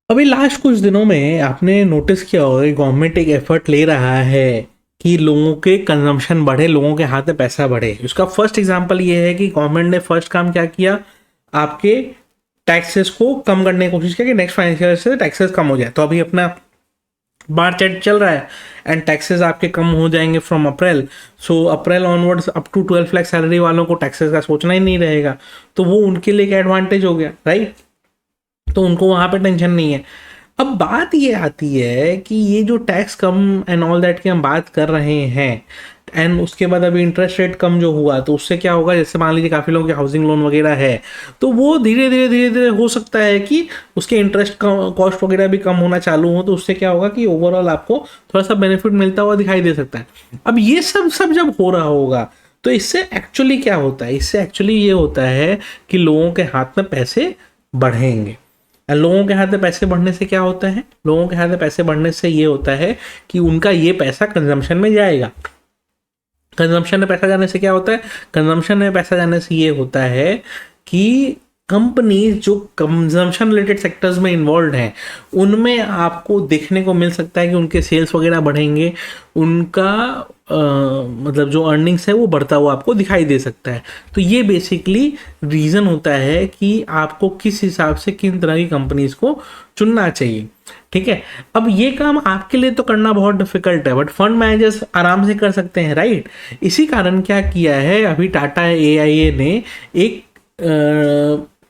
अभी लास्ट कुछ दिनों में आपने नोटिस किया होगा कि गवर्नमेंट एक एफर्ट ले रहा है कि लोगों के कंजम्पशन बढ़े, लोगों के हाथ में पैसा बढ़े। उसका फर्स्ट एग्जांपल ये है कि गवर्नमेंट ने फर्स्ट काम क्या किया, आपके टैक्सेस को कम करने की कोशिश किया कि नेक्स्ट फाइनेंशियल ईयर से टैक्सेस कम हो जाए। तो अभी अपना बार चार्ट चल रहा है एंड टैक्सेस आपके कम हो जाएंगे from April. So April onwards up to 12 lakh salary वालों को टैक्सेस का सोचना ही नहीं रहेगा। तो वो उनके लिए एक एडवांटेज हो गया, राइट। तो उनको वहाँ पे टेंशन नहीं है। अब बात ये आती है कि ये जो tax come and all that की हम बात कर रहे हैं एंड उसके बाद अभी इंटरेस्ट रेट कम जो हुआ, तो उससे क्या होगा, जैसे मान लीजिए काफ़ी लोगों के हाउसिंग लोन वगैरह है, तो वो धीरे धीरे हो सकता है कि उसके इंटरेस्ट कॉस्ट वगैरह भी कम होना चालू हो। तो उससे क्या होगा कि ओवरऑल आपको थोड़ा सा बेनिफिट मिलता हुआ दिखाई दे सकता है। अब ये सब जब हो रहा होगा तो इससे एक्चुअली क्या होता है, इससे एक्चुअली ये होता है कि लोगों के हाथ में पैसे बढ़ेंगे। लोगों के हाथ में पैसे बढ़ने से क्या होता है, लोगों के हाथ में पैसे बढ़ने से ये होता है कि उनका ये पैसा कंजम्पशन में जाएगा। कंजम्पशन में पैसा जाने से क्या होता है, कंजम्पशन में पैसा जाने से ये होता है कि कंपनीज जो कंजम्पशन रिलेटेड सेक्टर्स में इन्वॉल्व हैं उनमें आपको देखने को मिल सकता है कि उनके सेल्स वगैरह बढ़ेंगे, उनका मतलब जो अर्निंग्स है वो बढ़ता हुआ आपको दिखाई दे सकता है। तो ये बेसिकली रीज़न होता है कि आपको किस हिसाब से किन तरह की कंपनीज को चुनना चाहिए, ठीक है। अब ये काम आपके लिए तो करना बहुत डिफिकल्ट है, बट फंड मैनेजर्स आराम से कर सकते हैं, राइट। इसी कारण क्या किया है, अभी टाटा एआईए ने एक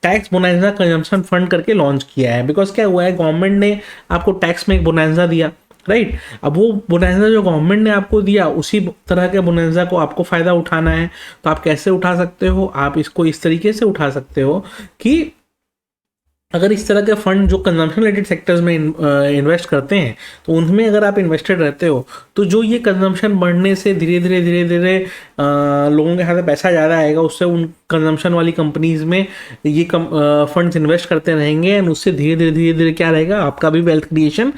टैक्स बोनांजा कंजम्पशन फंड करके लॉन्च किया है। बिकॉज क्या हुआ है, गवर्नमेंट ने आपको टैक्स में एक बोनांजा दिया, राइट। अब वो बोनांजा जो गवर्नमेंट ने आपको दिया उसी तरह के बोनांजा को आपको फ़ायदा उठाना है। तो आप कैसे उठा सकते हो, आप इसको इस तरीके से उठा सकते हो कि अगर इस तरह के फंड जो कंजम्पशन रिलेटेड सेक्टर्स में इन्वेस्ट करते हैं तो उनमें अगर आप इन्वेस्टेड रहते हो तो जो ये कंजम्पशन बढ़ने से धीरे धीरे लोगों के हाथ में पैसा ज़्यादा आएगा, उससे उन कंजम्पशन वाली कंपनीज में ये फंड्स इन्वेस्ट करते रहेंगे एंड उससे धीरे धीरे क्या रहेगा, आपका भी वेल्थ क्रिएशन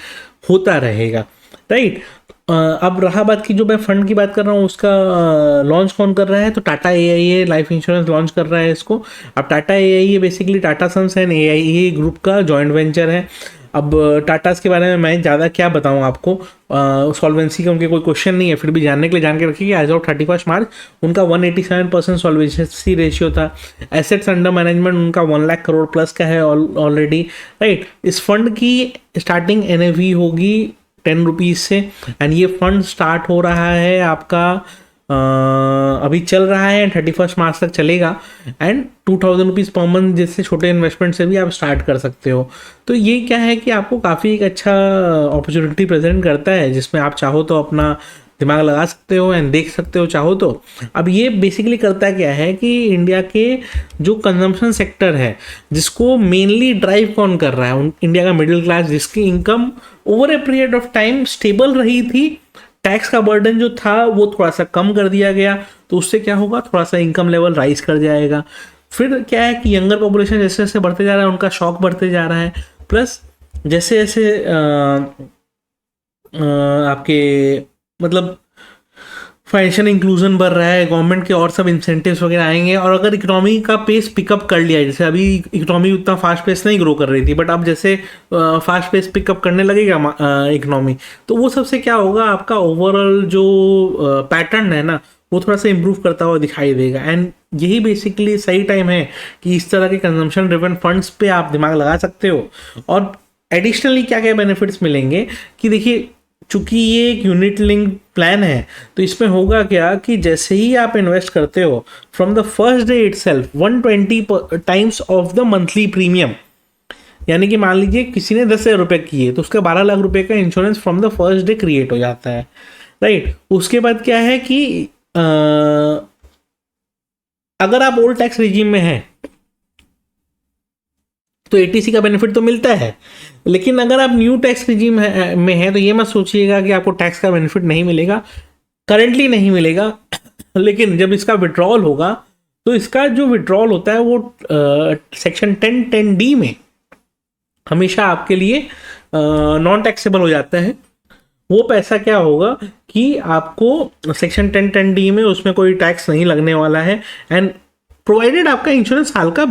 होता रहेगा, राइट। अब रहा बात की, जो मैं फंड की बात कर रहा हूँ उसका लॉन्च कौन कर रहा है, तो Tata AIA life insurance launch कर रहा है इसको। अब Tata AIA basically Tata Sons and AIA group का जॉइंट वेंचर है। अब टाटास के बारे में मैं ज़्यादा क्या बताऊँ आपको, सॉल्वेंसी का उनके कोई क्वेश्चन नहीं है, फिर भी जानने के लिए जान के रखिए कि एज ऑफ 31 मार्च उनका 187% सॉल्वेंसी रेशियो था। एसेट्स अंडर मैनेजमेंट उनका 1 लाख करोड़ प्लस का है ऑलरेडी, राइट। इस फंड की स्टार्टिंग एनएवी होगी 10 रुपीज़ से एंड ये फंड स्टार्ट हो रहा है आपका अभी चल रहा है 31 मार्च तक चलेगा एंड 2000 रुपीज़ पर मंथ जैसे छोटे इन्वेस्टमेंट से भी आप स्टार्ट कर सकते हो। तो ये क्या है कि आपको काफ़ी एक अच्छा अपॉर्चुनिटी प्रेजेंट करता है जिसमें आप चाहो तो अपना दिमाग लगा सकते हो एंड देख सकते हो चाहो तो। अब ये बेसिकली करता क्या है कि इंडिया के जो कंजम्पशन सेक्टर है जिसको मेनली ड्राइव कौन कर रहा है, इंडिया का मिडिल क्लास जिसकी income over a period of time stable रही थी, टैक्स का बर्डन जो था वो थोड़ा सा कम कर दिया गया, तो उससे क्या होगा, थोड़ा सा इनकम लेवल राइज कर जाएगा। फिर क्या है कि यंगर पॉपुलेशन जैसे जैसे बढ़ते जा रहा है उनका शौक बढ़ते जा रहा है, प्लस जैसे जैसे आपके मतलब फाइनेंशियल इंक्लूजन बढ़ रहा है, गवर्नमेंट के और सब इंसेंटिव्स वगैरह आएंगे। और अगर इकोनॉमी का पेस पिकअप कर लिया है, जैसे अभी इकोनॉमी उतना फास्ट पेस नहीं ग्रो कर रही थी, बट अब जैसे फास्ट पेस पिकअप करने लगेगा इकोनॉमी, तो वो सबसे क्या होगा, आपका ओवरऑल जो पैटर्न है ना वो थोड़ा सा इम्प्रूव करता हुआ दिखाई देगा। एंड यही बेसिकली सही टाइम है कि इस तरह के कंजम्पशन ड्रिवन फंड्स पे आप दिमाग लगा सकते हो। और एडिशनली क्या क्या बेनिफिट्स मिलेंगे कि देखिए, चूंकि ये एक यूनिट लिंक प्लान है तो इसमें होगा क्या कि जैसे ही आप इन्वेस्ट करते हो from the first day itself 120 times of the monthly premium, यानी कि मान लीजिए किसी ने 10,000 रुपये किए तो उसका 12 लाख रुपए का insurance from the first day create हो जाता है, राइट। उसके बाद क्या है कि अगर आप ओल्ड टैक्स रिजीम में हैं तो एटीसी का बेनिफिट तो मिलता है, लेकिन अगर आप न्यू टैक्स रिजीम में हैं तो ये मत सोचिएगा कि आपको टैक्स का बेनिफिट नहीं मिलेगा, करेंटली नहीं मिलेगा। लेकिन जब इसका विड्रॉल होगा तो इसका जो विड्रॉल होता है वो सेक्शन 10(10)(d) में हमेशा आपके लिए नॉन टैक्सेबल हो जाता है। वो पैसा क्या होगा कि आपको सेक्शन 10(10)(d) में उसमें कोई टैक्स नहीं लगने वाला है एंड प्रोवाइडेड आपका इंश्योरेंस साल का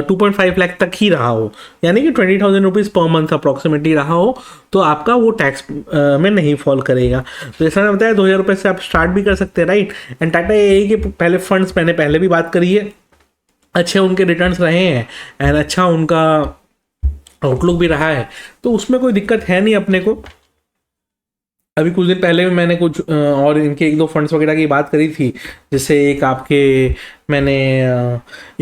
2.5 लाख तक ही रहा हो, यानी कि 20,000 रुपीज़ पर मंथ अप्रॉक्सीमेटली रहा हो, तो आपका वो टैक्स में नहीं फॉल करेगा। तो जैसा मैंने बताया 2,000 रुपये से आप स्टार्ट भी कर सकते हैं, राइट। एंड टाटा यही कि पहले फंड्स मैंने पहले भी बात करी है, अच्छे उनके रिटर्न्स रहे हैं एंड अच्छा उनका आउटलुक भी रहा है, तो उसमें कोई दिक्कत है नहीं अपने को। अभी कुछ दिन पहले भी मैंने कुछ और इनके एक दो फंड्स वगैरह की बात करी थी, जैसे एक आपके मैंने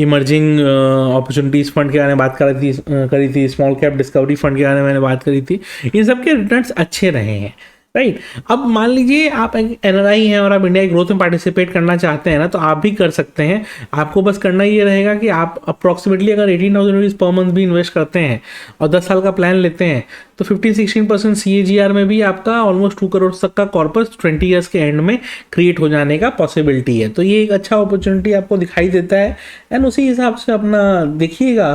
इमर्जिंग अपॉर्चुनिटीज़ फंड के बारे में बात करी थी, स्मॉल कैप डिस्कवरी फंड के बारे में मैंने बात करी थी। इन सब के रिटर्न्स अच्छे रहे हैं, राइट। अब मान लीजिए आप एनआरआई हैं और आप इंडिया की ग्रोथ में पार्टिसिपेट करना चाहते हैं ना, तो आप भी कर सकते हैं। आपको बस करना ये रहेगा कि आप अप्रॉक्सीमेटली अगर 18,000 रुपीज़ पर मंथ भी इन्वेस्ट करते हैं और 10 साल का प्लान लेते हैं, तो 15-16% CAGR में भी आपका ऑलमोस्ट 2 करोड़ तक का कॉर्पस 20 ईयर्स के एंड में क्रिएट हो जाने का पॉसिबिलिटी है। तो ये एक अच्छा अपॉर्चुनिटी आपको दिखाई देता है एंड उसी हिसाब से अपना देखिएगा।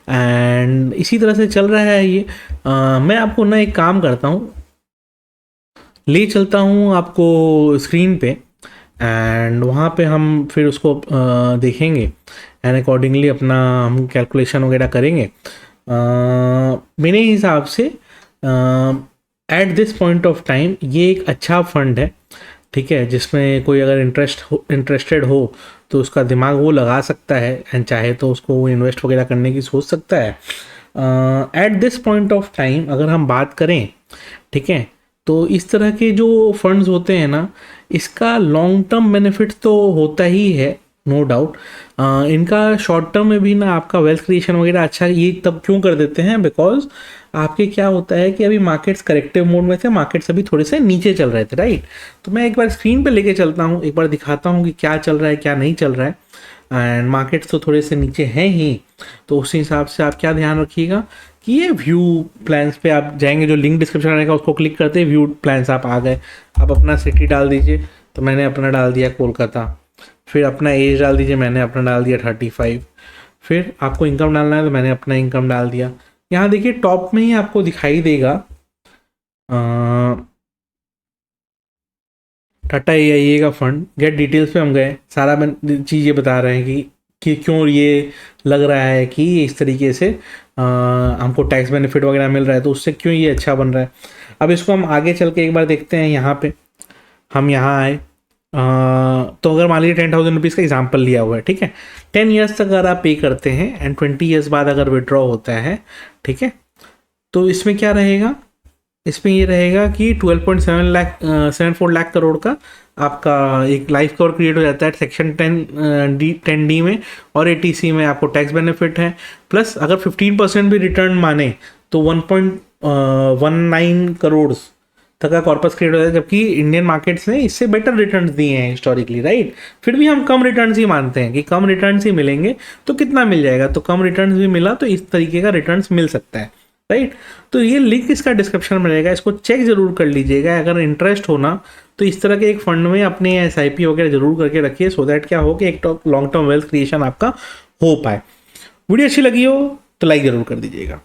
एंड इसी तरह से चल रहा है ये। मैं आपको ना एक काम करता हूँ, ले चलता हूँ आपको स्क्रीन पे एंड वहाँ पे हम फिर उसको देखेंगे एंड अकॉर्डिंगली अपना हम कैलकुलेशन वगैरह करेंगे। मेरे हिसाब से at this point of time ये एक अच्छा फंड है, ठीक है, जिसमें कोई अगर इंटरेस्टेड हो तो उसका दिमाग वो लगा सकता है एंड चाहे तो उसको वो इन्वेस्ट वगैरह करने की सोच सकता है। At this point of time अगर हम बात करें, ठीक है, तो इस तरह के जो फंड्स होते हैं ना, इसका लॉन्ग टर्म बेनिफिट तो होता ही है, नो डाउट। इनका शॉर्ट टर्म में भी ना आपका वेल्थ क्रिएशन वगैरह अच्छा ये तब क्यों कर देते हैं, बिकॉज आपके क्या होता है कि अभी मार्केट्स करेक्टिव मोड में थे, मार्केट्स अभी थोड़े से नीचे चल रहे थे, राइट। तो मैं एक बार स्क्रीन पे लेके चलता हूँ, एक बार दिखाता हूँ कि क्या चल रहा है क्या नहीं चल रहा है। एंड मार्केट्स तो थोड़े से नीचे हैं ही, तो उस हिसाब से आप क्या ध्यान रखिएगा कि ये व्यू प्लान्स पे आप जाएंगे, जो लिंक डिस्क्रिप्शन रहेगा उसको क्लिक करते हैं, व्यू प्लान्स आप आ गए। आप अपना सिटी डाल दीजिए, तो मैंने अपना डाल दिया कोलकाता। फिर अपना एज डाल दीजिए, मैंने अपना डाल दिया 35। फिर आपको इनकम डालना है तो मैंने अपना इनकम डाल दिया। यहाँ देखिए टॉप में ही आपको दिखाई देगा टाटा AIA का फंड। गेट डिटेल्स पे हम गए, सारा चीज़ बता रहे हैं कि क्यों ये लग रहा है कि इस तरीके से हमको टैक्स बेनिफिट वगैरह मिल रहा है, तो उससे क्यों ये अच्छा बन रहा है। अब इसको हम आगे चल के एक बार देखते हैं। यहाँ पे हम यहाँ आए, तो अगर मान लीजिए 10,000 रुपीज़ का एग्जाम्पल लिया हुआ है, ठीक है, 10 ईयर्स तक अगर आप पे करते हैं एंड 20 ईयर्स बाद अगर विड्रॉ होता है, ठीक है, तो इसमें क्या रहेगा, इसमें ये रहेगा कि 12.74 लाख करोड़ का आपका एक लाइफ कवर क्रिएट हो जाता है सेक्शन 10D में, और 80C में आपको टैक्स बेनिफिट है। प्लस अगर 15% भी रिटर्न माने तो 1.19 करोड़ तक का कॉर्पस क्रिएट होता है, जबकि इंडियन मार्केट्स ने इससे बेटर रिटर्न्स दिए हैं हिस्टोरिकली, राइट। फिर भी हम कम रिटर्न्स ही मानते हैं कि कम रिटर्न्स ही मिलेंगे, तो कितना मिल जाएगा, तो कम रिटर्न्स भी मिला तो इस तरीके का रिटर्न्स मिल सकता है, राइट। तो ये लिंक इसका डिस्क्रिप्शन में रहेगा, इसको चेक जरूर कर लीजिएगा। अगर इंटरेस्ट होना तो इस तरह के एक फंड में अपने SIP वगैरह जरूर करके रखिए, सो दैट क्या हो कि एक लॉन्ग टर्म वेल्थ क्रिएशन आपका हो पाए। वीडियो अच्छी लगी हो तो लाइक जरूर कर दीजिएगा।